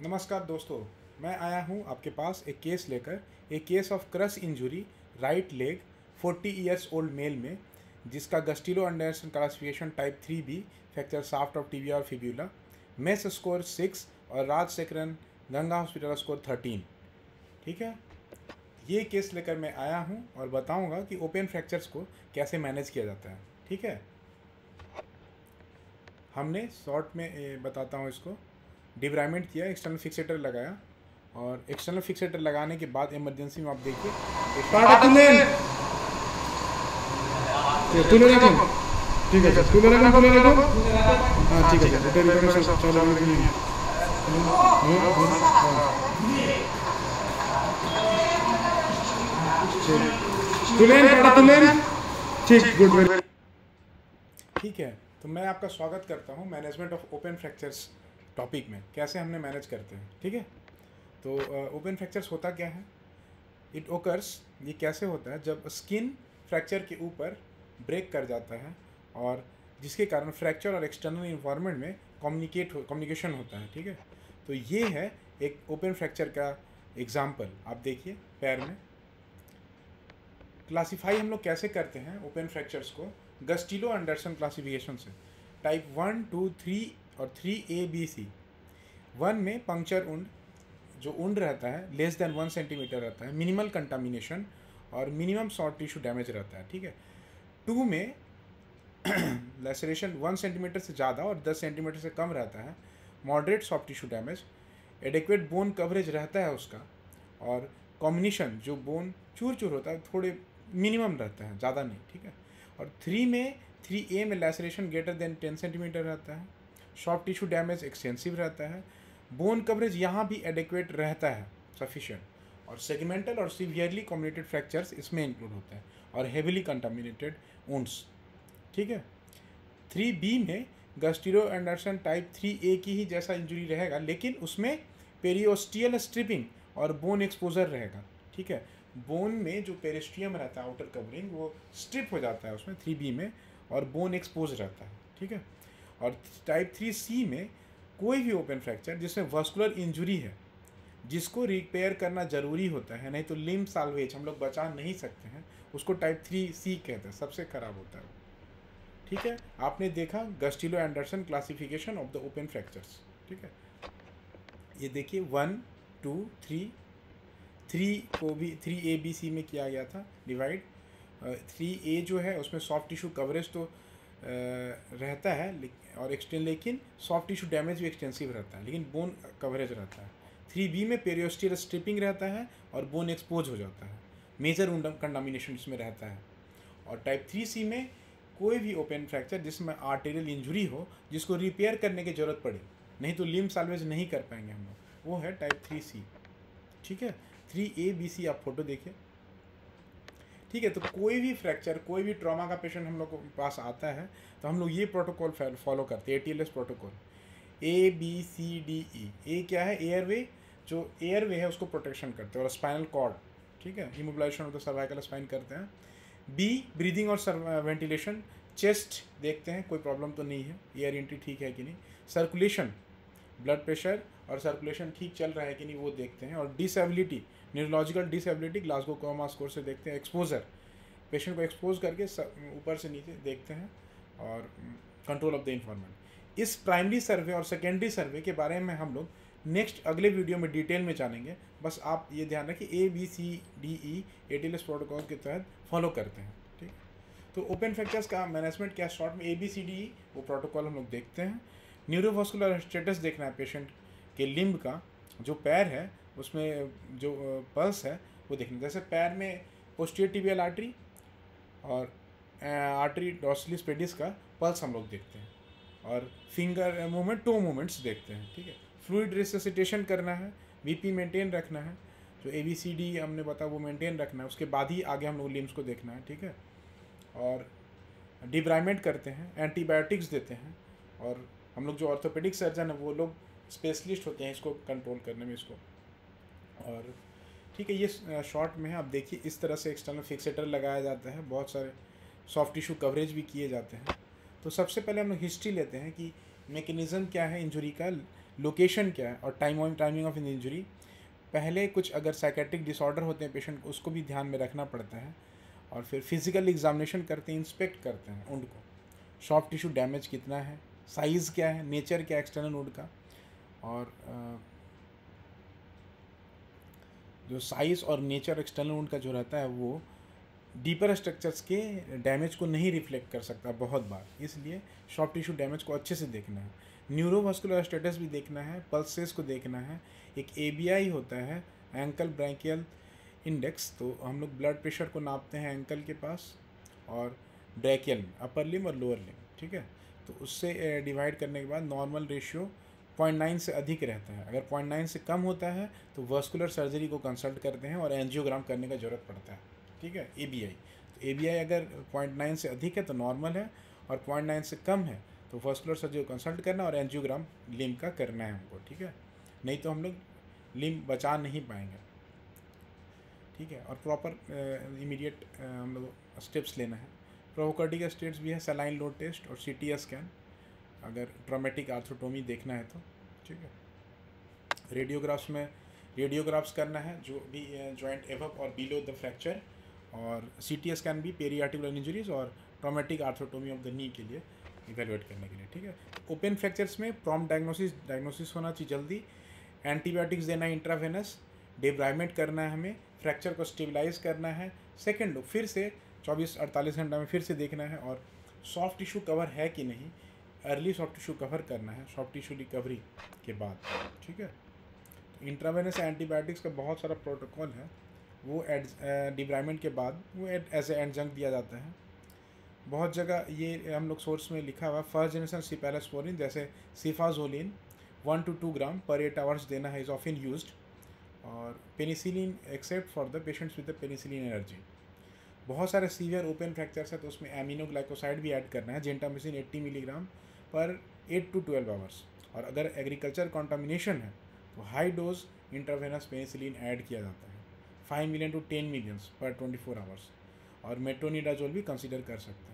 नमस्कार दोस्तों, मैं आया हूँ आपके पास एक केस लेकर। एक case of crush injury right leg 40 years old male में, जिसका Gustilo Anderson classification type 3B, fracture shaft of tibia और फिब्यूला, मेस स्कोर 6 और राजशेखरन गंगा हॉस्पिटल स्कोर 13। ठीक है, ये केस लेकर मैं आया हूँ और बताऊँगा कि ओपन फ्रैक्चर्स को कैसे मैनेज किया जाता है। ठीक है, हमने शॉर्ट में बताता हूँ इसको। डिब्राइमेंट किया, एक्सटर्नल फिक्सेटर लगाया और एक्सटर्नल फिक्सेटर लगाने के बाद इमरजेंसी में आप देखिए ठीक है हाँ ठीक है ठीक है। तो मैं आपका स्वागत करता हूँ management of open fractures topic में, कैसे हमने मैनेज करते हैं। ठीक है, तो ओपन फ्रैक्चर्स होता क्या है? इट ओकर्स, ये कैसे होता है जब स्किन फ्रैक्चर के ऊपर ब्रेक कर जाता है और जिसके कारण फ्रैक्चर और एक्सटर्नल इन्वायरमेंट में कम्युनिकेशन होता है। ठीक है, तो ये है एक ओपन फ्रैक्चर का एग्जाम्पल। आप देखिए पैर में। क्लासीफाई हम लोग कैसे करते हैं ओपन फ्रैक्चर्स को? गस्टिलो एंडरसन क्लासिफिकेशन से। टाइप 1, 2, 3 और 3A, B, C। 1 में पंक्चर उंड, जो उंड रहता है लेस देन 1 सेंटीमीटर रहता है, मिनिमल कंटामिनेशन और मिनिमम सॉफ्ट टिश्यू डैमेज रहता है। ठीक है। 2 में लैसरेशन 1 सेंटीमीटर से ज़्यादा और 10 सेंटीमीटर से कम रहता है, moderate soft tissue damage, adequate bone coverage रहता है उसका, और कॉम्बिनेशन जो बोन चूर चूर होता है थोड़े मिनिमम रहता है, ज़्यादा नहीं। ठीक है। और 3A में लैसरेशन ग्रेटर देन 10 सेंटीमीटर रहता है, सॉफ्ट टिश्यू डैमेज एक्सटेंसिव रहता है, बोन कवरेज यहाँ भी एडिक्वेट रहता है, सफिशिएंट, और सेगमेंटल और सीवियरली कम्युनिकेटेड फ्रैक्चर्स इसमें इंक्लूड होते हैं, और हेविली कंटामिनेटेड वुंड्स। ठीक है। 3B में गस्टिलो एंडरसन टाइप 3A की ही जैसा इंजरी रहेगा, लेकिन उसमें पेरियोस्टियल स्ट्रिपिंग और बोन एक्सपोजर रहेगा। ठीक है, बोन में जो पेरिस्ट्रियम रहता है आउटर कवरिंग, वो स्ट्रिप हो जाता है उसमें 3B में, और बोन एक्सपोज रहता है। ठीक है। और टाइप 3C में कोई भी ओपन फ्रैक्चर जिसमें वस्कुलर इंजुरी है, जिसको रिपेयर करना ज़रूरी होता है, नहीं तो लिम्ब साल्वेज हम लोग बचा नहीं सकते हैं, उसको टाइप 3C कहते हैं, सबसे खराब होता है। ठीक है, आपने देखा Gustilo Anderson classification of the open fractures. ठीक है, ये देखिए 1, 2, 3 को भी 3A, B, C में किया गया था डिवाइड। 3A जो है उसमें सॉफ्ट टिश्यू कवरेज तो रहता है और लेकिन सॉफ्ट टिश्यू डैमेज भी एक्सटेंसिव रहता है, लेकिन बोन कवरेज रहता है। 3B में पेरियोस्टियल स्ट्रिपिंग रहता है और बोन एक्सपोज हो जाता है, मेजर कंटामिनेशन इसमें रहता है। और टाइप 3C में कोई भी ओपन फ्रैक्चर जिसमें आर्टेरियल इंजुरी हो, जिसको रिपेयर करने की ज़रूरत पड़े, नहीं तो लिम्ब साल्वेज नहीं कर पाएंगे हम लोग, वो है टाइप 3C। ठीक है। 3A, B, C आप फोटो देखिए। ठीक है, तो कोई भी फ्रैक्चर, कोई भी ट्रॉमा का पेशेंट हम लोग के पास आता है तो हम लोग ये प्रोटोकॉल फॉलो करते हैं, ATLS प्रोटोकॉल। ABCDE। ए क्या है? एयरवे, जो एयरवे है उसको प्रोटेक्शन करते हैं, और स्पाइनल कॉर्ड। ठीक है, immobilisation of the cervical spine करते हैं। B ब्रीदिंग और वेंटिलेशन, चेस्ट देखते हैं कोई प्रॉब्लम तो नहीं है, एयर एंट्री ठीक है कि नहीं। सर्कुलेशन, ब्लड प्रेशर और सर्कुलेशन ठीक चल रहा है कि नहीं वो देखते हैं। और disability, neurological disability Glasgow coma score से देखते हैं। एक्सपोजर, पेशेंट को एक्सपोज करके ऊपर से नीचे देखते हैं, और कंट्रोल ऑफ द इन्वायरमेंट। इस प्राइमरी सर्वे और सेकेंडरी सर्वे के बारे में हम लोग नेक्स्ट अगले वीडियो में डिटेल में जानेंगे। बस आप ये ध्यान रखें ABCDE ATLS प्रोटोकॉल के तहत फॉलो करते हैं। ठीक, तो ओपन फ्रैक्चर्स का मैनेजमेंट क्या शॉर्ट में ABCDE वो प्रोटोकॉल हम लोग देखते हैं। न्यूरोवास्कुलर स्टेटस देखना है पेशेंट के लिम्ब का, जो पैर है उसमें जो पल्स है वो देखना। जैसे पैर में पोस्टीरियर टिबियल आर्टरी और आर्टरी डॉर्सलिस पेडिस का पल्स हम लोग देखते हैं, और फिंगर मूवमेंट, टो मूवमेंट्स देखते हैं। ठीक है, फ्लूइड रिससिटेशन करना है, BP मेंटेन रखना है, जो ABCD हमने बताया वो मेंटेन रखना है, उसके बाद ही आगे हम लोग लिम्स को देखना है। ठीक है, और डिब्राइमेंट करते हैं, एंटीबायोटिक्स देते हैं, और हम लोग जो ऑर्थोपेडिक सर्जन है वो लोग स्पेशलिस्ट होते हैं इसको कंट्रोल करने में इसको। और ठीक है, ये शॉर्ट में है। आप देखिए इस तरह से एक्सटर्नल फिक्सेटर लगाया जाता है, बहुत सारे सॉफ्ट टिश्यू कवरेज भी किए जाते हैं। तो सबसे पहले हम लोग हिस्ट्री लेते हैं कि मैकेनिज़्म क्या है इंजरी का, लोकेशन क्या है और टाइमिंग ऑफ इंजरी। पहले कुछ अगर साइकेट्रिक डिसऑर्डर होते हैं पेशेंट को, उसको भी ध्यान में रखना पड़ता है। और फिर फिजिकल एग्जामिनेशन करते हैं, इंस्पेक्ट करते हैं वुंड को, सॉफ्ट टिश्यू डैमेज कितना है, साइज़ क्या है, नेचर क्या है एक्सटर्नल वुंड का। और जो साइज़ और नेचर एक्सटर्नल वुंड का जो रहता है वो डीपर स्ट्रक्चर्स के डैमेज को नहीं रिफ्लेक्ट कर सकता बहुत बार, इसलिए सॉफ्ट टिश्यू डैमेज को अच्छे से देखना है। न्यूरोवास्कुलर स्टेटस भी देखना है, पल्सेस को देखना है। एक ABI होता है, एंकल ब्रैंकियल इंडेक्स, तो हम लोग ब्लड प्रेशर को नापते हैं एंकल के पास और ब्रैकियल में, अपर लिम और लोअर लिम, ठीक है। तो उससे डिवाइड करने के बाद नॉर्मल रेशियो 0.9 से अधिक रहता है। अगर 0.9 से कम होता है तो वास्कुलर सर्जरी को कंसल्ट करते हैं और एंजियोग्राम करने का ज़रूरत पड़ता है, ठीक है। ABI, तो ABI अगर 0.9 से अधिक है तो नॉर्मल है, और 0.9 से कम है तो वास्कुलर सर्जरी को कंसल्ट करना और एंजियोग्राम लिम का करना है हमको, ठीक है। नहीं तो हम लोग लिम बचा नहीं पाएंगे, ठीक है। और प्रॉपर इमीडिएट हम लोग स्टेप्स लेना है। प्रोवोकेटिव स्टेट्स भी है, सलाइन लोड टेस्ट और CT स्कैन अगर ट्रॉमेटिक आर्थ्रोटोमी देखना है तो, ठीक है। रेडियोग्राफ्स करना है जो भी जॉइंट एबव और बिलो द फ्रैक्चर, और CT स्कैन भी पेरियार्टिकुलर इंजरीज और ट्रॉमेटिक आर्थ्रोटोमी ऑफ द नी के लिए इवेलुएट करने के लिए, ठीक है। ओपन फ्रैक्चर्स में प्रॉम्प्ट डायग्नोसिस होना चाहिए जल्दी, एंटीबायोटिक्स देना है इंट्रावेनस, डिब्राइमेंट करना है हमें, फ्रैक्चर को स्टेबलाइज करना है। सेकेंड लुक फिर से 24-48 घंटा में फिर से देखना है, और सॉफ्ट टिश्यू कवर है कि नहीं, अर्ली सॉफ्ट टिश्यू कवर करना है सॉफ्ट टिश्यू रिकवरी के बाद, ठीक है। इंट्रावेनस एंटीबायोटिक्स का बहुत सारा प्रोटोकॉल है, वो डिब्राइमेंट के बाद वो एज ए एडजंक्ट दिया जाता है। बहुत जगह ये हम लोग सोर्स में लिखा हुआ, फर्स्ट जनरेशन सिफेलोस्पोरिन जैसे सिफाजोलिन 1 to 2 ग्राम पर 8 आवर्स देना है, इज़ ऑफन यूज्ड। और penicillin except for the patients with the penicillin allergy. बहुत सारे सीवियर ओपन फ्रैक्चर्स है तो उसमें एमिनोग्लाइकोसाइड भी ऐड करना है, जेंटामिसिन 80 मिलीग्राम पर 8 to 12 आवर्स। और अगर एग्रीकल्चर कॉन्टामिनेशन है तो high dose intravenous penicillin add किया जाता है, 5 million to 10 million पर 24 आवर्स। और मेट्रोनिडाजोल भी कंसीडर कर सकते हैं।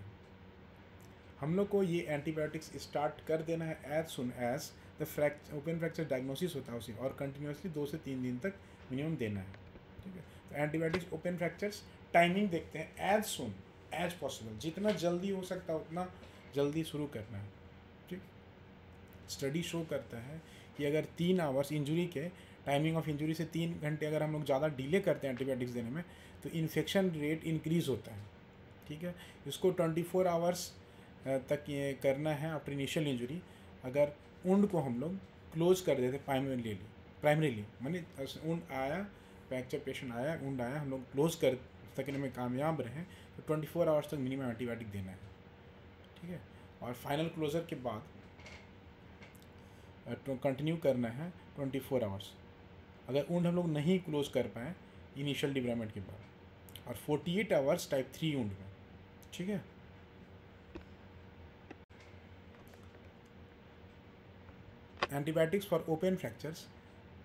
हम लोग को ये एंटीबायोटिक्स स्टार्ट कर देना है as soon as the open fracture diagnosis होता है उसी, और कंटिन्यूसली 2 से 3 दिन तक मिनिमम देना है, ठीक है। तो एंटीबायोटिक्स ओपन फ्रैक्चर्स टाइमिंग देखते हैं, एज सुन एज पॉसिबल, जितना जल्दी हो सकता है उतना जल्दी शुरू करना है, ठीक। स्टडी शो करता है कि अगर 3 आवर्स इंजरी के टाइमिंग ऑफ इंजरी से 3 घंटे अगर हम लोग ज़्यादा डिले करते हैं एंटीबायोटिक्स देने में तो इन्फेक्शन रेट इंक्रीज़ होता है, ठीक है। इसको 24 आवर्स तक ये करना है आफ्टर इनिशियल इंजरी। अगर वुंड को हम लोग क्लोज कर देते प्राइमरीली माने वुंड आया, फ्रैक्चर पेशेंट आया, वुंड आया, हम लोग क्लोज कर सकने में कामयाब रहें तो 24 आवर्स तक मिनिमम एंटीबायोटिक देना है, ठीक है। और फाइनल क्लोजर के बाद कंटिन्यू करना है 24 आवर्स अगर वुंड हम लोग नहीं क्लोज कर पाए इनिशियल डिब्राइमेंट के बाद, और 48 आवर्स टाइप 3 वुंड में, ठीक है। Antibiotics for open fractures,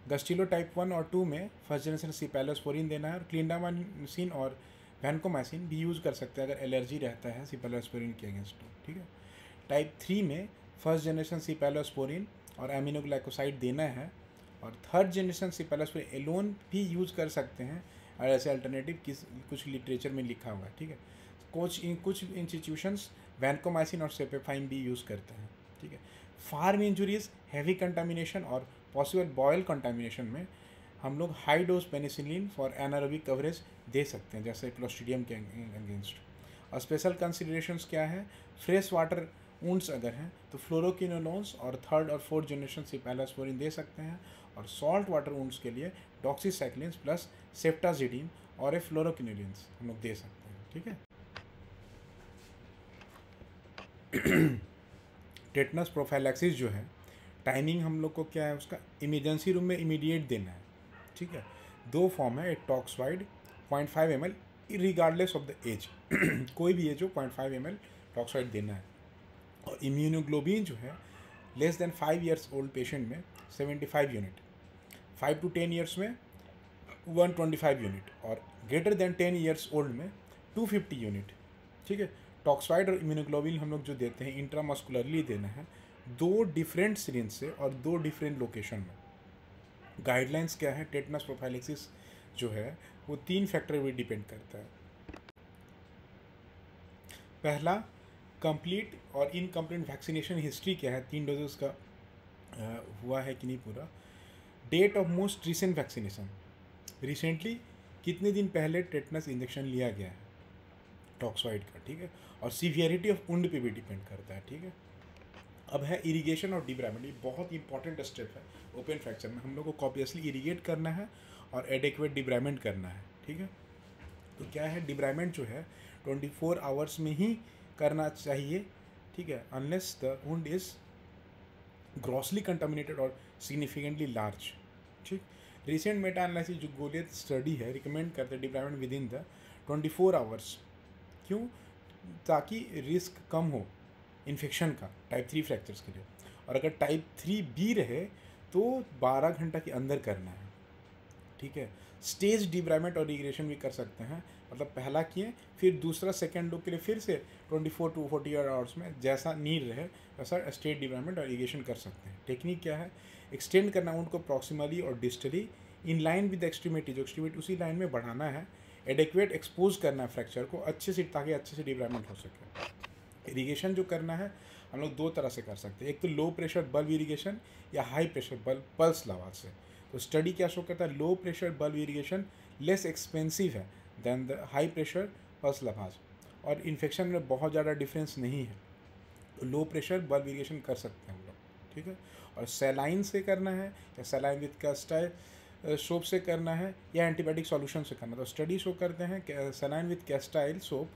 Gustilo type 1 और 2 में फर्स्ट जनरेशन सिफेलोस्पोरिन देना है, और क्लिंडामाइसिन और वैनकोमाइसिन भी यूज़ कर सकते हैं अगर एलर्जी रहता है सिफेलोस्पोरिन के अगेंस्ट, ठीक है। टाइप 3 में फर्स्ट जनरेशन सिफेलोस्पोरिन और एमिनोग्लाइकोसाइड देना है, और थर्ड जनरेशन सिफेलोस्पोरिन एलोन भी यूज़ कर सकते हैं और ऐसे अल्टरनेटिव कुछ लिटरेचर में लिखा हुआ है, ठीक है। कुछ इंस्टीट्यूशंस वैनकोमाइसिन और सेपेफाइन भी यूज़ करते हैं, ठीक है। फार्म इंजुरीज, हैवी कंटामिनेशन और पॉसिबल बॉयल कंटामिनेशन में हम लोग high dose penicillin for anaerobic coverage दे सकते हैं जैसे क्लोस्ट्रीडियम के अगेंस्ट। और स्पेशल कंसिडरेशंस क्या है, फ्रेश वाटर वुंड्स अगर हैं तो फ्लोरोकिनोलोन्स और थर्ड और फोर्थ जनरेशन सिफेलोस्पोरिन दे सकते हैं, और सॉल्ट वाटर वुंड्स के लिए डॉक्सीसाइक्लिन्स प्लस सेफ्टाजिडिन और फ्लोरोकिनोलिन्स हम लोग दे सकते हैं, ठीक है। टेटनस प्रोफाइलैक्सिस जो है, टाइमिंग हम लोग को क्या है उसका, इमरजेंसी रूम में इमीडिएट देना है, ठीक है। 2 फॉर्म है, एक toxoid 0.5 ml regardless of the age कोई भी एज हो 0.5 ml टॉक्सवाइड देना है। और इम्यूनोग्लोबिन जो है less than 5 years old patient में 75 यूनिट, 5 to 10 years में 125 यूनिट, और ग्रेटर देन 10 years ओल्ड में 250 यूनिट, ठीक है। टॉक्सवाइड और इम्यूनोग्लोबिन हम लोग जो देते हैं इंट्रामस्कुलरली देना है, 2 डिफरेंट सिरिंज से और 2 डिफरेंट लोकेशन में। गाइडलाइंस क्या है? टेटनस प्रोफाइलेक्सिस जो है वो 3 फैक्टर पे डिपेंड करता है। पहला, कंप्लीट और इनकम्प्लीट वैक्सीनेशन हिस्ट्री क्या है, 3 डोजेस का हुआ है कि नहीं पूरा। Date of most recent vaccination, recently कितने दिन पहले टेटनस इंजेक्शन लिया गया है टॉक्सॉइड का, ठीक है। और सीवियरिटी ऑफ वुंड पे भी डिपेंड करता है, ठीक है। अब है इरिगेशन और डिब्राइमेंट, ये बहुत इंपॉर्टेंट स्टेप है ओपन फ्रैक्चर में। हम लोग को कॉपियसली इरिगेट करना है और एडिक्वेट डिब्राइमेंट करना है, ठीक है। तो क्या है, डिब्राइमेंट जो है 24 आवर्स में ही करना चाहिए, ठीक है, unless the wound is grossly contaminated और सिग्निफिकेंटली लार्ज, ठीक। रिसेंट मेटा एनालिसिस जो गोलियत स्टडी है रिकमेंड करते हैं डिब्राइमेंट विद इन द 24 आवर्स। क्यों? ताकि रिस्क कम हो इन्फेक्शन का टाइप 3 फ्रैक्चर्स के लिए। और अगर टाइप 3B रहे तो 12 घंटा के अंदर करना है, ठीक है। स्टेज डिब्राइमेंट और इरिगेशन भी कर सकते हैं, मतलब पहला किए फिर दूसरा सेकेंड लुक के लिए फिर से 24 to 48 आवर्स में जैसा नीड रहे वैसा स्टेज डिब्राइमेंट और इरिगेशन कर सकते हैं। टेक्निक क्या है? एक्सटेंड करना उनको प्रॉक्सिमली और distally in line with extremity, जो एक्सट्रीमिटी उसी लाइन में बढ़ाना है। एडिक्वेट एक्सपोज करना है फ्रैक्चर को अच्छे से, ताकि अच्छे से डिब्राइमेंट हो सके। इरिगेशन जो करना है हम लोग 2 तरह से कर सकते हैं, एक तो लो प्रेशर बल्ब इरिगेशन या high pressure bulb pulse lavage से। तो स्टडी क्या शो करता है, low pressure bulb irrigation less expensive है than the high pressure pulse lavage, और इन्फेक्शन में बहुत ज़्यादा डिफरेंस नहीं है। तो लो प्रेशर बल्ब इरिगेशन कर सकते हैं हम लोग, ठीक है। और सैलाइन से करना है या सैलाइन विद कैस्टाइल सोप से करना है या एंटीबायोटिक सॉल्यूशन से करना है। तो स्टडी शो करते हैं saline with castile soap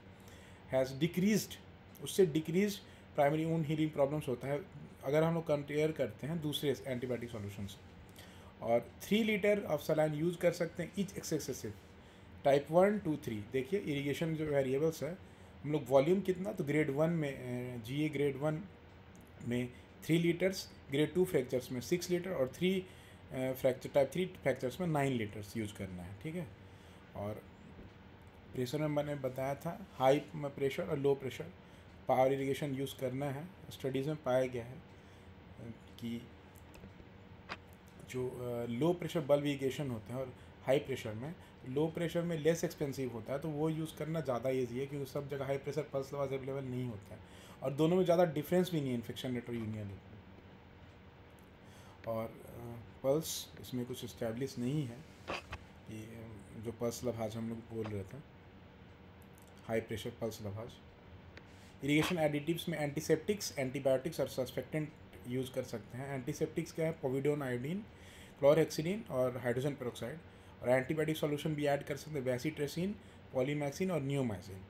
has decreased, उससे decrease primary wound healing problems होता है अगर हम लोग कंपेयर करते हैं दूसरे एंटीबायोटिक सॉल्यूशन से। और 3 लीटर ऑफ सलाइन यूज़ कर सकते हैं ईच एक्सेसिव टाइप 1 2 3। देखिए इरिगेशन जो वेरिएबल्स है हम लोग वॉल्यूम कितना, तो ग्रेड 1 में GA ग्रेड 1 में 3 लीटर्स, ग्रेड 2 फ्रैक्चर्स में 6 लीटर और 3 फ्रैक्चर टाइप 3 फ्रैक्चर्स में 9 लीटर्स यूज़ करना है, ठीक है। और प्रेशर में मैंने बताया था हाई प्रेशर और low pressure power irrigation use करना है। स्टडीज़ में पाया गया है कि जो लो प्रेशर बल्ब इरिगेशन होते हैं और हाई प्रेशर में, लो प्रेशर में लेस एक्सपेंसिव होता है तो वो यूज़ करना ज़्यादा ईजी है, क्योंकि सब जगह हाई प्रेशर पल्स लवाज अवेलेबल नहीं होता है और दोनों में ज़्यादा डिफरेंस भी नहीं है इन्फेक्शन रेट और यूनियन। और पल्स इसमें कुछ इस्टेब्लिश नहीं है कि जो पल्स लवाज हम लोग बोल रहे थे high pressure pulse लवाज। Irrigation additives में एंटीसेप्टिक्स, एंटीबायोटिक्स और सस्पेक्टेंट यूज़ कर सकते हैं। एंटीसेप्टिक्स क्या है, पोविडोन आयोडीन, क्लोरहेक्सिडीन और हाइड्रोजन पेरोक्साइड। और एंटीबायोटिक सॉल्यूशन भी ऐड कर सकते हैं वैसीट्रेसिन, पॉलीमैक्सिन और नियोमाइसिन।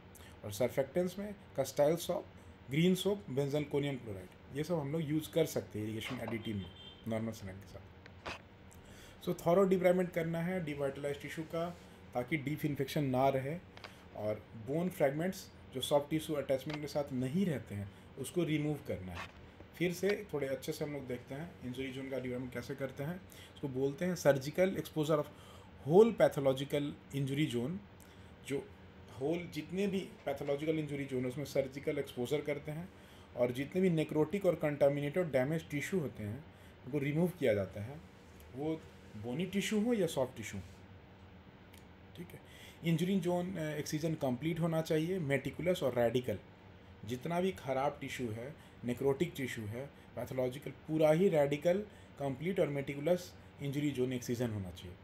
और सर्फेक्टेंट्स में कस्टाइल सोप, ग्रीन सोप, बेंजलकोनियम क्लोराइड, ये सब हम लोग यूज़ कर सकते हैं इरिगेशन एडिटिव में नॉर्मल सलाइन के साथ। सो थॉरो डिब्राइमेंट करना है डिवाइटलाइज टिश्यू का, ताकि डीप इन्फेक्शन ना रहे। और बोन फ्रैगमेंट्स जो सॉफ्ट टिश्यू अटैचमेंट के साथ नहीं रहते हैं उसको रिमूव करना है। फिर से थोड़े अच्छे से हम लोग देखते हैं इंजरी जोन का डिब्राइमेंट कैसे करते हैं। उसको बोलते हैं surgical exposure of whole pathological injury zone. जो होल जितने भी पैथोलॉजिकल इंजरी जोन है उसमें सर्जिकल एक्सपोजर करते हैं, और जितने भी नेक्रोटिक और कंटामिनेटेड डैमेज टिश्यू होते हैं उनको रिमूव किया जाता है, वो बोनी टिश्यू हो या सॉफ्ट टिश्यू, ठीक है। इंजरी जोन एक्सीजन कंप्लीट होना चाहिए, मेटिकुलस और रेडिकल। जितना भी खराब टिश्यू है, नेक्रोटिक टिश्यू है, पैथोलॉजिकल, पूरा ही रेडिकल, कंप्लीट और मेटिकुलस इंजरी जोन एक्सीजन होना चाहिए।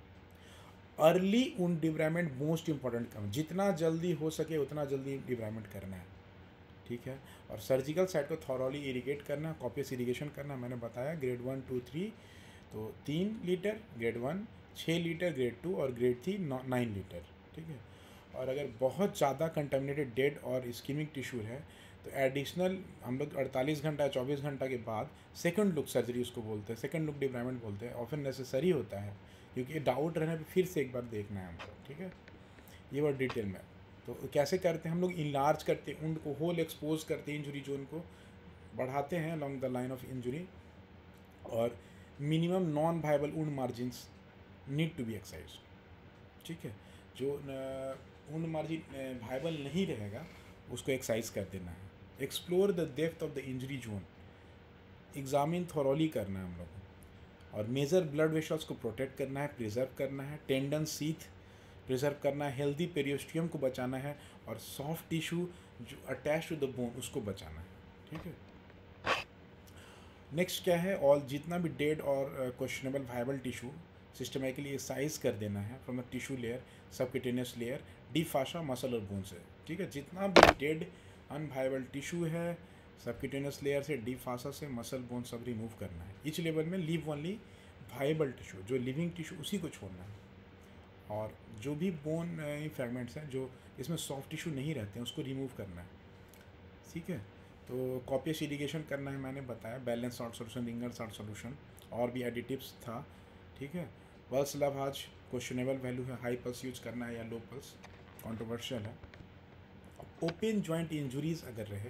अर्ली वुंड डिब्राइमेंट मोस्ट इंपॉर्टेंट काम, जितना जल्दी हो सके उतना जल्दी डिब्राइमेंट करना है, ठीक है। और सर्जिकल साइड को थॉरोली इरिगेट करना, कॉपियस इरिगेशन करना, मैंने बताया ग्रेड 1 2 3, तो 3 लीटर ग्रेड 1, 6 लीटर ग्रेड 2 और ग्रेड 3 9 लीटर, ठीक है। और अगर बहुत ज़्यादा कंटेमिनेटेड डेड और इस्कीमिक टिश्यू है तो एडिशनल हम लोग 48 घंटा 24 घंटा के बाद सेकंड लुक सर्जरी उसको बोलते हैं, सेकंड लुक डिब्राइमेंट बोलते हैं। ऑफन नेसेसरी होता है क्योंकि डाउट रहने पे फिर से एक बार देखना है हमको, ठीक है। ये बात डिटेल में तो कैसे करते हैं हम लोग, इनलार्ज करते हैं उनको, होल एक्सपोज करते हैं इंजरी जोन को, बढ़ाते हैं along the line of injury. और minimum non viable wound margins need to be excised, ठीक है। जो वुंड मार्जिन वायबल नहीं रहेगा उसको एक्सरसाइज कर देना है। Explore the depth of the injury zone, examine thoroughly करना है हम लोग को, और मेजर ब्लड वेसल्स को प्रोटेक्ट करना है, प्रिजर्व करना है, टेंडन सीथ प्रिजर्व करना है, हेल्दी पेरियोस्टियम को बचाना है, और सॉफ्ट टिश्यू जो अटैच टू द बोन उसको बचाना है। ठीक है, नेक्स्ट क्या है, और जितना भी डेड और questionable viable tissue systematically excise कर देना है from the tissue layer, subcutaneous layer, deep fascia, muscle और बोन से। ठीक है, जितना भी डेड अनवायबल टिश्यू है सबक्यूटेनियस लेयर से, डीप फाशा से, मसल, बोन सब रिमूव करना है। इच लेवल में लीव ओनली वायबल टिश्यू, जो लिविंग टिश्यू उसी को छोड़ना है, और जो भी बोन फ्रैगमेंट्स हैं जो इसमें सॉफ्ट टिश्यू नहीं रहते हैं उसको रिमूव करना है। ठीक है, तो कॉपियस इरिगेशन करना है, मैंने बताया, balance salt solution, Ringer salt solution, और भी एडिटिव्स था। ठीक है, पल्स लाभाज क्वेश्चनेबल वैल्यू है, हाई पल्स यूज करना है या लो पल्स, कंट्रोवर्शियल है। ओपन जॉइंट इंजुरीज अगर रहे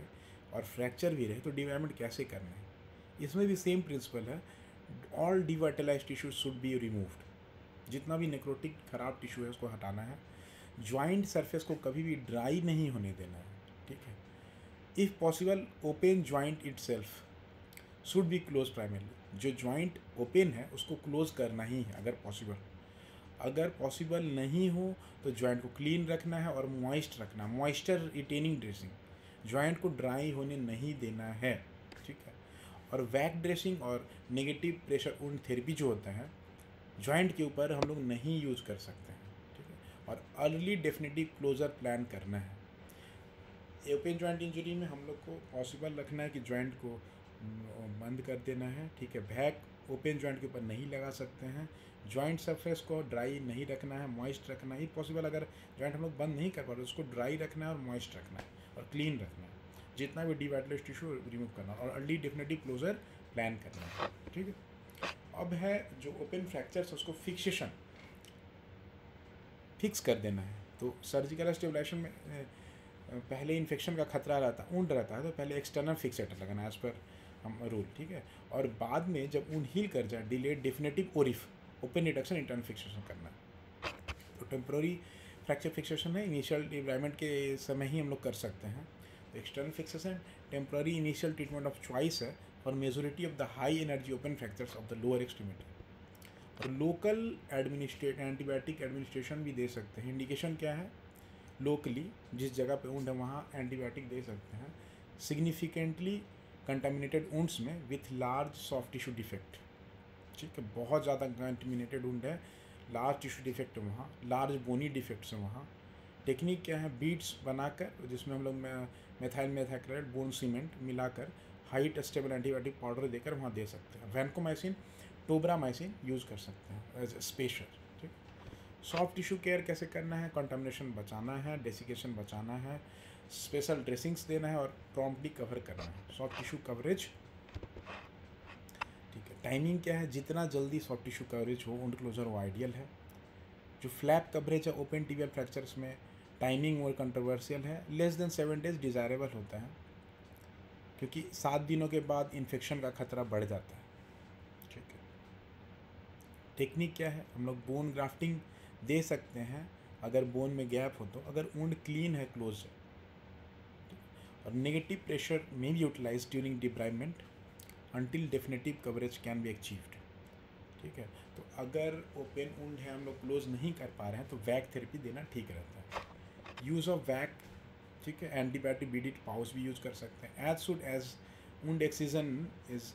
और फ्रैक्चर भी रहे तो डिवाइमेंट कैसे करना है, इसमें भी सेम प्रिंसिपल है, all devitalize tissue should be removed. जितना भी नेक्रोटिक खराब टिश्यू है उसको हटाना है। जॉइंट सरफेस को कभी भी ड्राई नहीं होने देना है। ठीक है, if possible open joint itself should be close primarily, जो जॉइंट ओपन है उसको क्लोज करना ही है अगर पॉसिबल। अगर पॉसिबल नहीं हो तो जॉइंट को क्लीन रखना है और मॉइस्ट रखना, मॉइस्चर रिटेनिंग ड्रेसिंग, जॉइंट को ड्राई होने नहीं देना है। ठीक है, और वैक ड्रेसिंग और नेगेटिव प्रेशर वुंड थेरेपी जो होता है जॉइंट के ऊपर हम लोग नहीं यूज़ कर सकते हैं। ठीक है, और अर्ली डेफिनेटिव क्लोजर प्लान करना है। ओपन जॉइंट इंजरी में हम लोग को पॉसिबल रखना है कि जॉइंट को बंद कर देना है। ठीक है, वैक ओपन जॉइंट के ऊपर नहीं लगा सकते हैं, जॉइंट सरफेस को ड्राई नहीं रखना है, मॉइस्ट रखना है। पॉसिबल अगर जॉइंट हम लोग बंद नहीं कर पा रहे उसको ड्राई रखना है और मॉइस्ट रखना है और क्लीन रखना है। जितना भी डिवाइटलाइज्ड टिश्यू रिमूव करना और अर्ली डेफिनेटिव क्लोजर प्लान करना है। ठीक है, अब है जो ओपन फ्रैक्चर्स उसको फिक्सेशन फिक्स कर देना है। तो सर्जिकल स्टेबलाइजेशन में पहले इन्फेक्शन का खतरा रहता, ऊंड रहता है तो पहले एक्सटर्नल फिक्सेटर लगाना एज पर हम रूल। ठीक है, और बाद में जब ऊंड हील कर जाए delayed definitive ORIF open reduction internal fixation करना है। तो टेम्प्रोरी फ्रैक्चर फिक्सेशन है, इनिशियल डिवाइमेंट के समय ही हम लोग कर सकते हैं। तो external fixation temporary initial treatment of choice है for majority of the high energy open fractures of the lower extremity. और लोकल एंटीबायोटिक एडमिनिस्ट्रेशन भी दे सकते हैं। इंडिकेशन क्या है, लोकली जिस जगह पे ऊंड है वहाँ एंटीबायोटिक दे सकते हैं। सिग्निफिकेंटली कंटामिनेटेड ऊंड्स में with large soft tissue defect. ठीक है, बहुत ज़्यादा कंटामिनेटेड ऊंड है, लार्ज टिश्यू डिफेक्ट है वहाँ, लार्ज बोनी डिफेक्ट्स हैं वहाँ। टेक्निक क्या है, बीड्स बनाकर जिसमें हम लोग मेथाइल मेथाक्रेट बोन सीमेंट मिलाकर हाइट स्टेबल एंटीबायोटिक पाउडर देकर वहाँ दे सकते हैं। वैनकोमाइसिन टोब्रामाइसिन यूज़ कर सकते हैं एज ए स्पेशल। ठीक, सॉफ्ट टिश्यू केयर कैसे करना है, कंटामिनेशन बचाना है, डेसिकेशन बचाना है, स्पेशल ड्रेसिंग्स देना है और प्रॉम्प्टली कवर करना है। सॉफ्ट टिश्यू कवरेज, ठीक है, टाइमिंग क्या है, जितना जल्दी सॉफ्ट टिश्यू कवरेज हो वुंड क्लोजर वो आइडियल है। जो फ्लैप कवरेज है ओपन टिबियल फ्रैक्चर्स में टाइमिंग और कंट्रोवर्शियल है, लेस देन 7 डेज डिज़ायरेबल होता है क्योंकि 7 दिनों के बाद इन्फेक्शन का खतरा बढ़ जाता है। ठीक है, टेक्निक क्या है, हम लोग बोन ग्राफ्टिंग दे सकते हैं अगर बोन में गैप हो तो, अगर वुंड क्लीन है, क्लोज है। और नेगेटिव प्रेशर में भी utilize during debridement until definitive coverage can be achieved. ठीक है, तो अगर ओपन वुंड है हम लोग क्लोज नहीं कर पा रहे हैं तो वैक थेरेपी देना ठीक रहता है। यूज़ ऑफ वैक, ठीक है, एंटीबायोटिक बीडिट पाउच भी यूज़ कर सकते हैं। As soon as wound excision is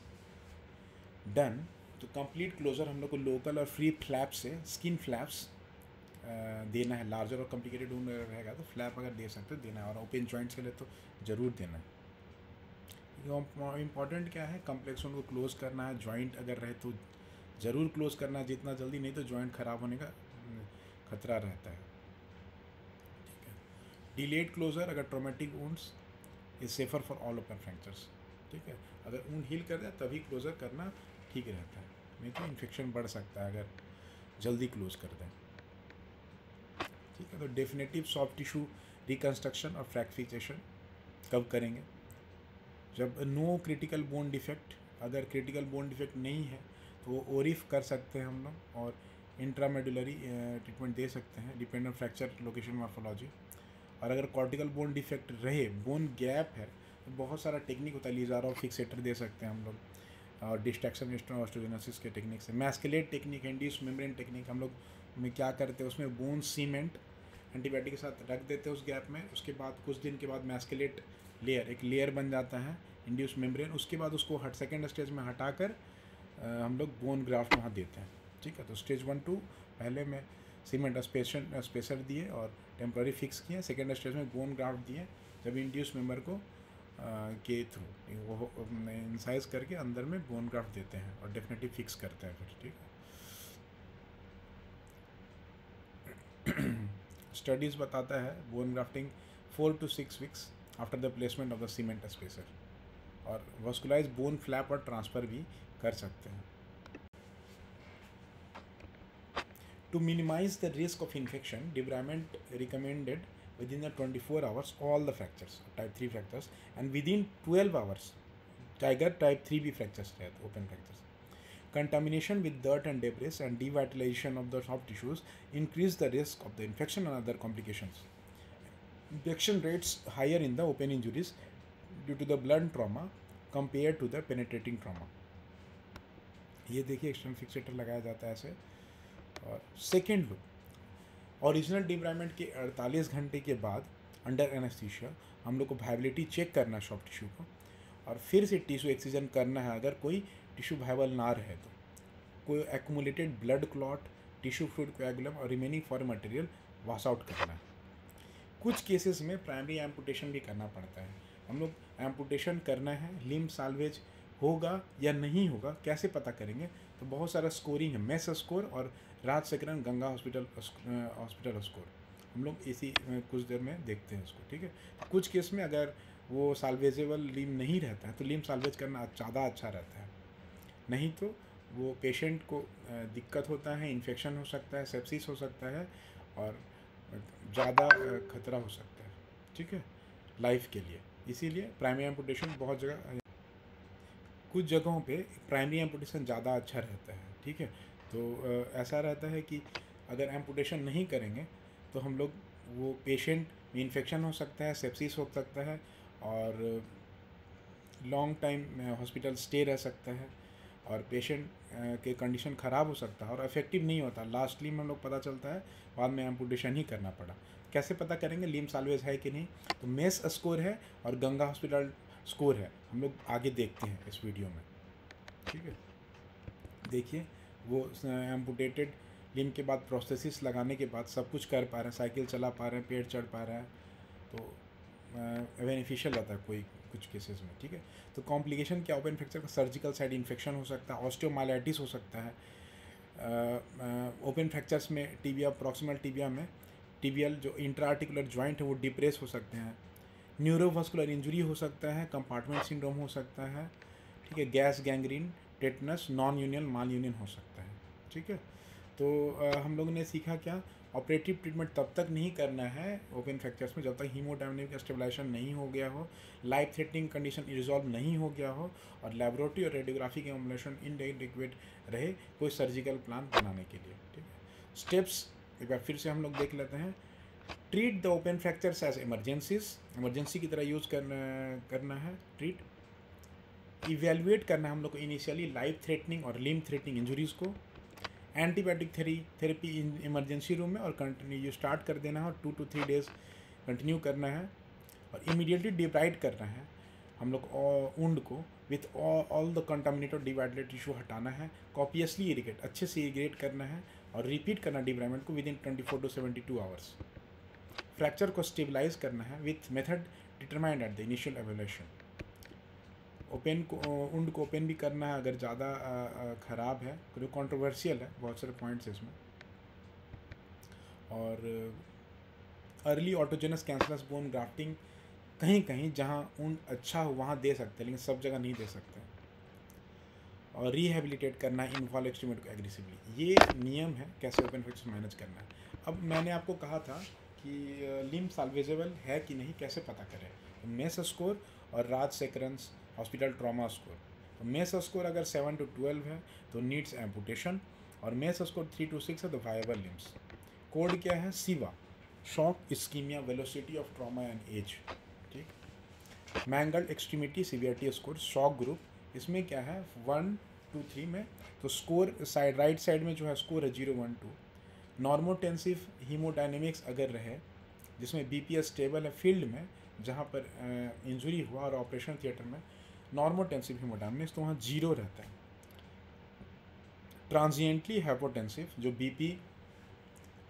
done तो कंप्लीट क्लोजर हम लोग को लोकल और फ्री फ्लैप से स्किन फ्लैप्स देना है। लार्जर और कॉम्प्लिकेटेड वुंड रहेगा तो फ्लैप अगर दे सकते हो देना है, और ओपन जॉइंट्स के लिए तो ज़रूर देना है। इम्पॉर्टेंट क्या है, कम्प्लेक्स वुंड को क्लोज करना है, जॉइंट अगर रहे तो ज़रूर क्लोज करना है जितना जल्दी, नहीं तो जॉइंट ख़राब होने का खतरा रहता है। ठीक है, डिलेड क्लोजर अगर traumatic wounds is safer for all open fractures. ठीक है, अगर वुंड हील कर जाए तभी क्लोजर करना ठीक रहता है, नहीं तो इन्फेक्शन बढ़ सकता है अगर जल्दी क्लोज कर दें। ठीक है, तो डेफिनेटिव सॉफ्ट टिश्यू रिकन्स्ट्रक्शन और फ्रैक्चरेशन कब करेंगे, जब नो क्रिटिकल बोन डिफेक्ट, अगर क्रिटिकल बोन डिफेक्ट नहीं है तो ओरिफ कर सकते हैं हम लोग, और इंट्रामेडुलरी ट्रीटमेंट दे सकते हैं डिपेंडेंट फ्रैक्चर लोकेशन मॉर्फोलॉजी। और अगर कॉर्टिकल बोन डिफेक्ट रहे, बोन गैप है, तो बहुत सारा टेक्निक होता है, लिजारो फिक्सेटर दे सकते हैं हम लोग, और डिस्ट्रैक्शन ऑस्टोजेनेसिस के टेक्निक से। मैस्कुलेट टेक्निक, इंड्यूस मेम्ब्रेन टेक्निक, हम लोग में क्या करते हैं, उसमें बोन सीमेंट एंटीबायोटिक के साथ रख देते हैं उस गैप में, उसके बाद कुछ दिन के बाद मैस्कुलेट लेयर, एक लेयर बन जाता है इंड्यूस मेम्ब्रेन, उसके बाद उसको सेकेंड स्टेज में हटाकर हम लोग बोन ग्राफ्ट वहाँ देते हैं, ठीक है। तो स्टेज 1 2 पहले में सीमेंट स्पेसर दिए और टेम्प्रेरी फिक्स किए, सेकेंड स्टेज में बोन ग्राफ्ट दिए, जब इंड्यूस मेम्बर को के थ्रू वो इंसाइज करके अंदर में बोन ग्राफ्ट देते हैं और डेफिनेटली फिक्स करते हैं फिर, ठीक है। स्टडीज़ बताता है bone grafting 4 to 6 weeks after the placement of the cement spacer, और वस्कुलाइज बोन फ्लैप और ट्रांसफ़र भी कर सकते हैं। To minimize the risk of infection, debridement recommended within the 24 hours all the fractures, type 3 fractures, and within 12 hours, Tiger type 3B fractures, open fractures. Contamination with dirt and debris and devitalization of the soft tissues increase the risk of the infection and other complications. Infection rates higher in the open injuries due to the blunt trauma compared to the penetrating trauma. ये देखिए external fixator लगाया जाता है ऐसे। और second look, original डिब्राइमेंट के 48 घंटे के बाद अंडर एनेस्थीसिया हम लोग को वायबिलिटी चेक करना है सॉफ्ट टिश्यू को, और फिर से टिश्यू एक्सीजन करना है अगर कोई टिश्यू वायबल ना रहे तो, कोई accumulated blood clot, tissue fluid coagulum और remaining foreign material wash out करना है। कुछ केसेस में प्राइमरी एम्पुटेशन भी करना पड़ता है। हम लोग एम्पुटेशन करना है, लिम्ब साल्वेज होगा या नहीं होगा कैसे पता करेंगे, तो बहुत सारा स्कोरिंग है, मेस स्कोर और राजशेखरन गंगा हॉस्पिटल स्कोर, हम लोग इसी कुछ देर में देखते हैं उसको, ठीक है। कुछ केस में अगर वो साल्वेजेबल लिम्ब नहीं रहता है तो लिम्ब साल्वेज करना ज़्यादा अच्छा रहता है, नहीं तो वो पेशेंट को दिक्कत होता है, इन्फेक्शन हो सकता है, सेप्सिस हो सकता है और ज़्यादा खतरा हो सकता है, ठीक है, लाइफ के लिए। इसीलिए प्राइमरी एम्पुटेशन बहुत जगह, कुछ जगहों पे प्राइमरी एम्पुटेशन ज़्यादा अच्छा रहता है, ठीक है। तो ऐसा रहता है कि अगर एम्पुटेशन नहीं करेंगे तो हम लोग वो पेशेंट में इन्फेक्शन हो सकता है, सेप्सिस हो सकता है और लॉन्ग टाइम हॉस्पिटल स्टे रह सकता है और पेशेंट के कंडीशन ख़राब हो सकता है और इफेक्टिव नहीं होता। लास्टली में हम लोग पता चलता है बाद में एम्पुटेशन ही करना पड़ा। कैसे पता करेंगे लिम्ब साल्वेज है कि नहीं, तो मेस स्कोर है और गंगा हॉस्पिटल स्कोर है, हम लोग आगे देखते हैं इस वीडियो में, ठीक है। देखिए वो एम्पुटेटेड लिम्ब के बाद प्रोस्थेसिस लगाने के बाद सब कुछ कर पा रहे हैं, साइकिल चला पा रहे हैं, पेड़ चढ़ पा रहे हैं, तो बेनिफिशियल रहता है कोई कुछ केसेस में, ठीक है। तो कॉम्प्लिकेशन क्या, ओपन फ्रैक्चर का सर्जिकल साइड इन्फेक्शन हो सकता है, ऑस्टियोमाइलाइटिस हो सकता है। ओपन फ्रैक्चर्स में टिबिया, प्रॉक्सिमल टिबिया में टिबियल जो इंट्राआर्टिकुलर जॉइंट है वो डिप्रेस हो सकते हैं, न्यूरोवास्कुलर इंजरी हो सकता है, कंपार्टमेंट सिंड्रोम हो सकता है, ठीक है, gas gangrene, tetanus, non union malunion हो सकता है, ठीक है। तो हम लोगों ने सीखा क्या, ऑपरेटिव ट्रीटमेंट तब तक नहीं करना है ओपन फ्रैक्चर्स में जब तक हीमोडायनामिक स्टेबलाइजेशन नहीं हो गया हो, लाइफ थ्रेटनिंग कंडीशन रिजॉल्व नहीं हो गया हो और लेबोरेटरी और रेडियोग्राफी के एम्बुलेशन इनएडिक्वेट रहे कोई सर्जिकल प्लान बनाने के लिए, ठीक है। स्टेप्स एक बार फिर से हम लोग देख लेते हैं। Treat the open fractures as emergency की तरह यूज़ करना है, ट्रीट। इवेलुएट करना है हम लोग को इनिशियली लाइफ थ्रेटनिंग और लिम्ब थ्रेटनिंग इंजुरीज़ को। एंटीबायोटिक थेरेपी इमरजेंसी रूम में और कंटिन्यू स्टार्ट कर देना है और 2 to 3 डेज कंटिन्यू करना है और इमीडिएटली डिब्राइड करना है हम लोग वुंड को with all the contaminated divided tissue हटाना है, कॉपियसली इरिगेट, अच्छे से इरिगेट करना है और रिपीट करना डिब्राइडमेंट को विदिन 24 to 72 आवर्स। फ्रैक्चर को स्टेबलाइज करना है with method determined at the initial evaluation. Open को वुंड को ओपन भी करना है अगर ज़्यादा ख़राब है, तो कंट्रोवर्शियल है बहुत सारे पॉइंट्स इसमें। और early autogenous cancerous bone grafting कहीं कहीं जहाँ वुंड अच्छा हो वहाँ दे सकते हैं लेकिन सब जगह नहीं दे सकते। और रिहेबिलिटेट करना है इन्वॉल्व एक्सट्रीमेट को एग्रेसिवली, ये नियम है कैसे ओपन फ्रैक्चर मैनेज करना है। अब मैंने आपको कहा था कि लिम्ब साल्वेजेबल है कि नहीं कैसे पता करें, तो मेस स्कोर और राजशेखरन्स हॉस्पिटल ट्रॉमा स्कोर। तो मेस स्कोर अगर 7 to 12 है तो नीड्स एम्पुटेशन और मेस स्कोर 3 to 6 है तो वायबल लिम्ब्स। कोड क्या है, सीवा, shock, ischemia, velocity of trauma and age, ठीक। Mangled extremity severity score, shock group, इसमें क्या है 1 2 3 में, तो स्कोर साइड राइट साइड में जो है स्कोर है 0 1 2। नॉर्मोटेंसिव हीमोडायनेमिक्स अगर रहे जिसमें बीपीएस स्टेबल है फील्ड में जहाँ पर इंजरी हुआ और ऑपरेशन थिएटर में नॉर्मोटेंसिव हीमोडायनेमिक्स, तो वहाँ 0 रहता है। ट्रांजिएंटली हाइपोटेंसिव जो बीपी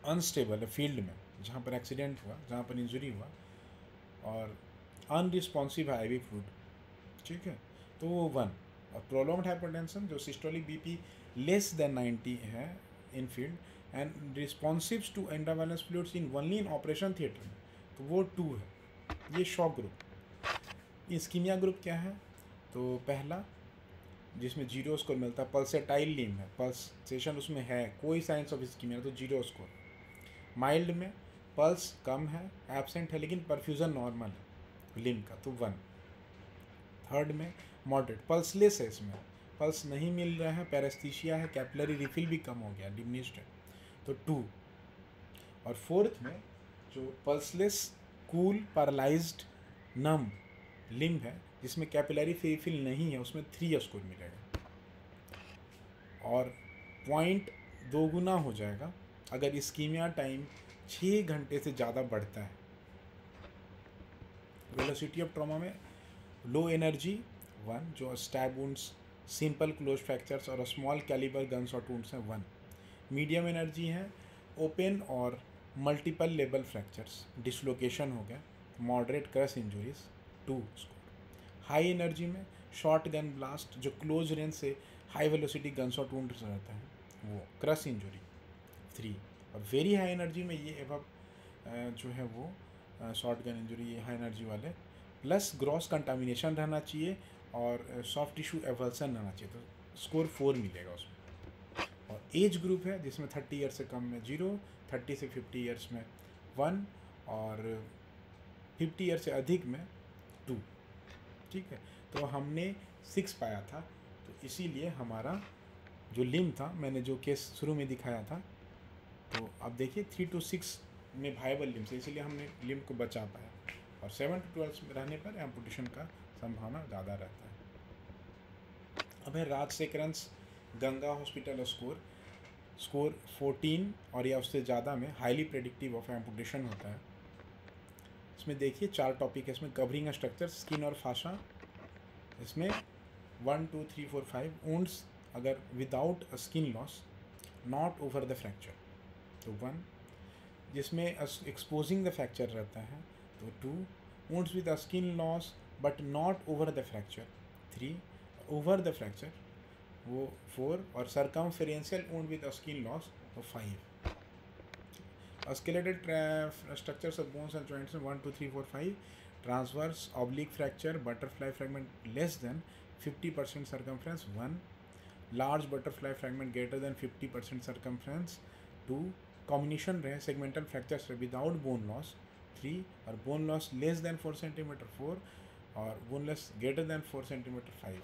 अनस्टेबल है फील्ड में जहाँ पर एक्सीडेंट हुआ, जहाँ पर इंजरी हुआ, और अनरिस्पॉन्सिव है आईवी फ्लूइड, ठीक है, तो वो 1। और प्रोलॉन्ग्ड हाइपरटेंशन जो सिस्टोलिक बीपी लेस देन 90 है in field and responsive to intravenous fluids in only in operation theatre में, तो वो 2 है। ये शॉक ग्रुप। इस्कीमिया ग्रुप क्या है, तो पहला जिसमें 0 स्कोर मिलता है, पल्सेटाइल लिम्ब है, पल्सेशन उसमें है, कोई साइंस ऑफ इस्कीमिया, तो 0 स्कोर। माइल्ड में पल्स कम है, एब्सेंट है, लेकिन परफ्यूजन नॉर्मल है लिम्ब का, तो 1। थर्ड में मॉडरेट पल्सलेस है, इसमें पल्स नहीं मिल रहा है, पैरेस्थीसिया है, कैपिलरी रिफिल भी कम हो गया, डिमिनिश्ड है, तो 2। और फोर्थ में जो पल्सलेस कूल पैरालाइज्ड नम लिम्ब है जिसमें कैपिलरी रिफिल नहीं है, उसमें 3 स्कोर मिलेगा। और पॉइंट 2 गुना हो जाएगा अगर इस्कीमिया टाइम 6 घंटे से ज़्यादा बढ़ता है। वेलोसिटी ऑफ ट्रॉमा में लो एनर्जी 1, जो stab wounds, simple close fractures और स्मॉल कैलिबर गन्स और वुंड्स हैं 1। मीडियम एनर्जी है ओपन और मल्टीपल लेबल फ्रैक्चर्स, डिसलोकेशन हो गया, moderate crush injuries 2 score. High energy में शॉर्ट गन ब्लास्ट जो क्लोज रेंज से हाई वेलोसिटी गन्स और वुंड्स रहता है वो, क्रश इंजरी 3। और वेरी हाई एनर्जी में ये एवब जो है वो शॉर्ट गन इंजरी, ये हाई एनर्जी वाले, प्लस ग्रॉस कंटामिनेशन रहना चाहिए और सॉफ्ट टिश्यू एवल्सन रहना चाहिए, तो स्कोर 4 मिलेगा उसमें। और एज ग्रुप है जिसमें 30 ईयर से कम में 0, 30 से 50 ईयर्स में 1 और 50 ईयर से अधिक में 2, ठीक है। तो हमने 6 पाया था, तो इसीलिए हमारा जो लिम्ब था, मैंने जो केस शुरू में दिखाया था, तो अब देखिए 3 to 6 में वायबल लिम्ब से, इसीलिए हमने लिम्ब को बचा पाया। और 7 to 12 में रहने पर एम्पुटेशन का संभावना ज़्यादा रहता है। अब है राजशेखरन्स गंगा हॉस्पिटल स्कोर 14 और या उससे ज़्यादा में हाईली प्रेडिक्टिव ऑफ एम्पुटेशन होता है। इसमें देखिए 4 टॉपिक है, इसमें कवरिंग स्ट्रक्चर, स्किन और फाशा, इसमें 1 2 3 4 5 वुंड्स अगर without skin loss not over the fracture, तो 1। जिसमें एक्सपोजिंग द फ्रैक्चर रहता है, तो 2। Wounds with skin loss but not over the fracture 3। Over the fracture वो 4। और circumferential wound with skin loss, तो 5। Skeletal structures of bones and joints में 1 2 3 4 5। Transverse oblique fracture, butterfly fragment less than 50% circumference 1। Large butterfly fragment greater than 50% circumference 2। Combination रहे segmental fractures without bone loss 3। और bone loss less then 4 centimetre 4 और boneless greater than 4 centimetre 5,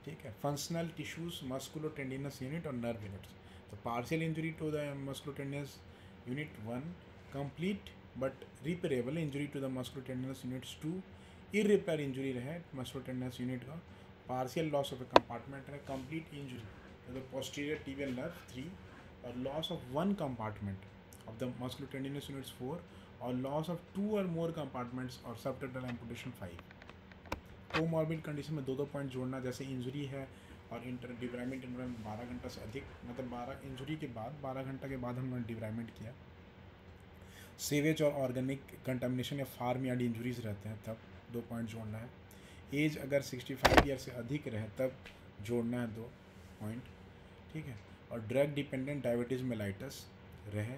ठीक है। Functional tissues musculo tendinous unit और nerve units, तो partial injury to the musculo tendinous unit 1, complete but reparable injury to the musculo tendinous units 2, irreparable injury रहे musculo tendinous unit का, partial loss of a compartment है, complete injury to the posterior tibial nerve 3, और loss of 1 compartment of the musculo tendinous units 4, और loss of 2 और more compartments और subtotal amputation 5। Comorbid condition में 2 point जोड़ना, जैसे injury है और डिब्राइमेंट इंटरवल 12 घंटा से अधिक, मतलब 12 इंजरी के बाद 12 घंटा के बाद हमने डिब्राइमेंट किया। सीवेज और ऑर्गेनिक कंटामिनेशन या फार्म यार्ड इंजरीज रहते हैं तब 2 पॉइंट जोड़ना है। एज अगर 65 ईयर से अधिक रहे तब जोड़ना है 2 पॉइंट, ठीक है। और ड्रग डिपेंडेंट डायबिटीज़ मेलाइटस रहे,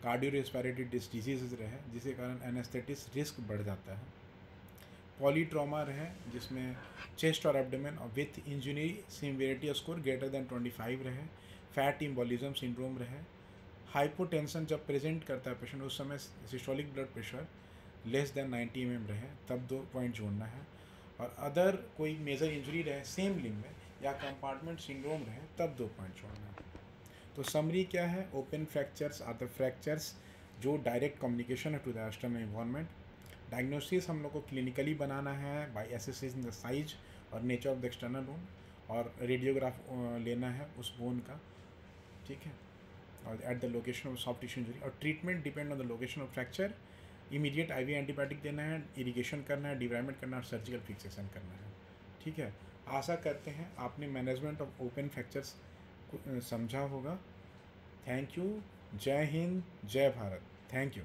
कार्डियो रेस्पिरेटरी डिजीज़ रहे जिसके कारण एनेस्थेटिस रिस्क बढ़ जाता है। पॉलीट्रॉमा रहे जिसमें चेस्ट और एब्डोमेन और with injury severity score greater than 25 रहे। फैट इम्बोलिज्म सिंड्रोम रहे। हाइपोटेंशन जब प्रेजेंट करता है पेशेंट उस समय systolic blood pressure less than 90 mm रहे तब 2 पॉइंट जोड़ना है। और अदर कोई मेजर इंजरी रहे सेम लिम्ब में या कंपार्टमेंट सिंड्रोम रहे तब 2 पॉइंट जोड़ना है। तो समरी क्या है, open fractures are the fractures जो डायरेक्ट कम्युनिकेशन है to the external environment. Diagnosis हम लोग को क्लिनिकली बनाना है बाय असेसिंग द साइज और nature of the external wound और रेडियोग्राफ लेना है उस बोन का, ठीक है, और at the location of soft tissue injury. और treatment depend on the location of fracture. Immediate IV antibiotic देना है, इरिगेशन करना है, डिब्राइमेंट करना है और सर्जिकल फिक्सेशन करना है, ठीक है। आशा करते हैं आपने मैनेजमेंट ऑफ ओपन फ्रैक्चर्स को समझा होगा। Thank you. जय हिंद, जय भारत। Thank you.